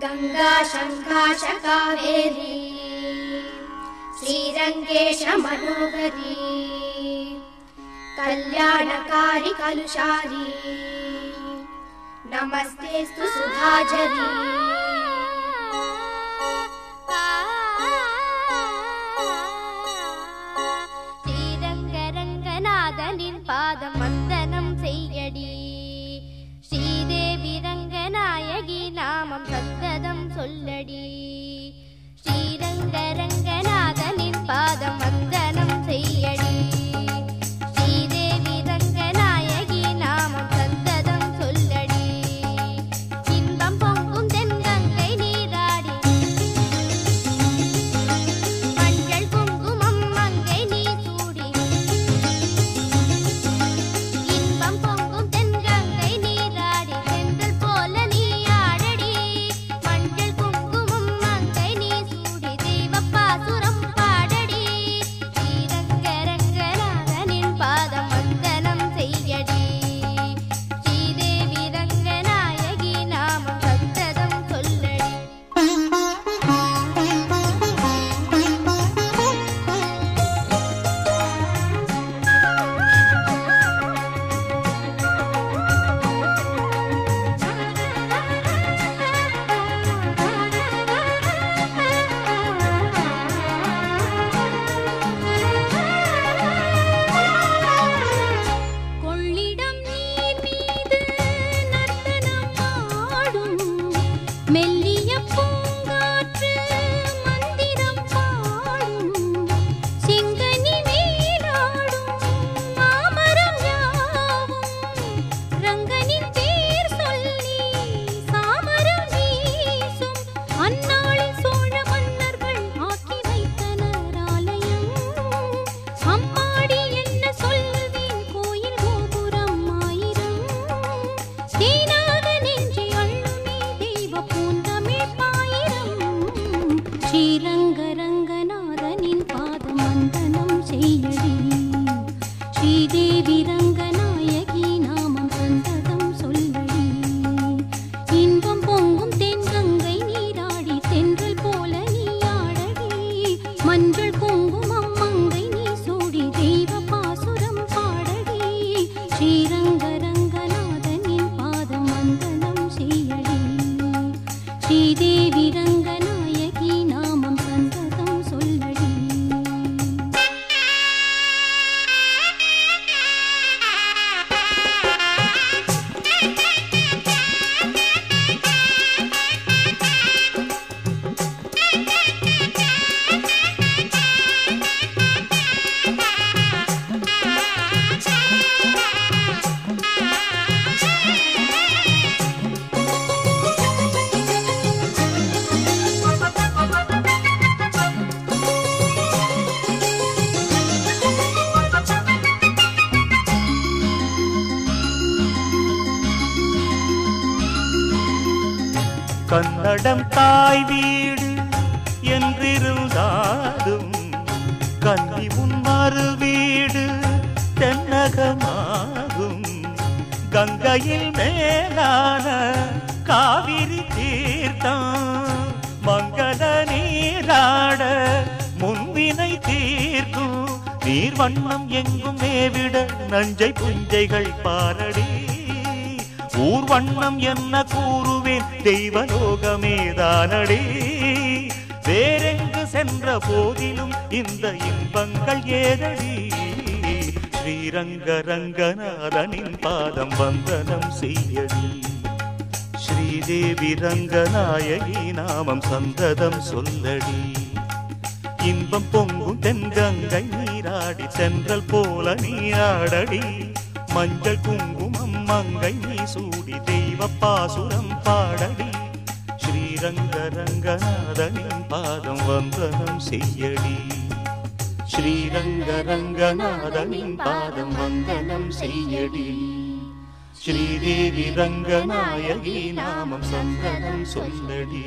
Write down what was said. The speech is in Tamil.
गंगा शंकाश कावेरी श्रीरंगेश मनोहरी कल्याणकारी कलुषारी नमस्तेस्तु सुधाझरी श्रीरंगरंगनाथनिन पादम वंदनम सेय्यडी श्रीदेवी रंगनायकी नामम सन्तदम सोल्लडी श्रीरंगरंगनाथनिन पादम वंदनम सेय्यडी श्रीदेवी रंगनायकी नामम सन्तदम सोल्लडी इன்பம் பொங்கும் தென்கங்கை நீராடி மஞ்சள் குங்குமம் மங்கை நீ சூடி இன்பம் பொங்கும் தென்கங்கை நீராடி செந்தல் போல நீ ஆடடி மஞ்சள் குங்குமம் மங்கை நீ சூடி தெய்வப்பாசுரம் பாடடி ஸ்ரீரங்கரங்கநாதனின் பாதம் வந்தனம் செய்யடி ஸ்ரீதேவி ரங்கநாயகி நாமம் சந்ததம் சொல்லடி கொள்ளிடம் நீர் மீது நர்த்தனம் ஆடும் மெல்லிய பூங்காற்று மந்திரம் பாடும் செங்கனி மேலாடும் மாமரம் யாவும் ரங்கனின் பேர் சொல்லி சாமரம் வீசும் அந்நாளில் சோழ மன்னர்கள் ஆக்கி வைத்தனர் ஆலயம் அம்மாடி என்ன சொல்வேன் கோயில் கோபுரம் ஆயிரம் தேனாக நெஞ்சை அள்ளுமே தெய்வ பூந்தமிழ் பாயிரம் ஸ்ரீரங்கரங்கநாதனின் பாதம் வந்தனம் செய்யடி ஸ்ரீதேவி ரங்கநாயகி நாமம் சந்ததம் சொல்லடி இன்பம் பொங்கும் தென்கங்கை நீராடி தென்றல் போல நீ ஆடடி மஞ்சள் குங்குமம் மங்கை நீ சூடி தெய்வ பாசுரம் பாடடி ஸ்ரீரங்கரங்கநாதனின் பாதம் வந்தனம் செய்யடி ஸ்ரீதேவி ரங்கநாயகி நாமம் சந்ததம் சொல்லடி கன்னடம் தாய் வீடு என்றிருந்தாலும் கன்னி உன் மறு வீடு தென்னகமாகும் கங்கையில் மேலான காவிரி தீர்த்தம் மங்கள நீராட முன்வினை தீர்க்கும் நீர் வண்ணம் எங்கும் மேவிட நஞ்சை புஞ்சைகள் பாரடி ஊர் வண்ணம் என்ன கூறுவேன் தெய்வலோகமேதானடி வேறெங்கு சென்ற போதிலும் இந்த இன்பங்கள் ஏதடி ஸ்ரீரங்கரங்கநாதனின் பாதம் வந்தனம் செய்யடி ஸ்ரீதேவி ரங்கநாயகி நாமம் சந்ததம் சொல்லடி இன்பம் பொங்கும் தென்கங்கை நீராடி சென்றல் போல நீ ஆடடி மஞ்சள் குங்குமம் மங்கை நீ சூடி தெய்வ பாசுரம் பாடடி ஸ்ரீரங்கரங்கநாதனின் பாதம் வந்தனம் செய்யடி ஸ்ரீரங்கரங்கநாதனின் பாதம் வந்தனம் செய்யடி ஸ்ரீதேவி ரங்கநாயகி நாமம் சந்தனம் சொல்லடி.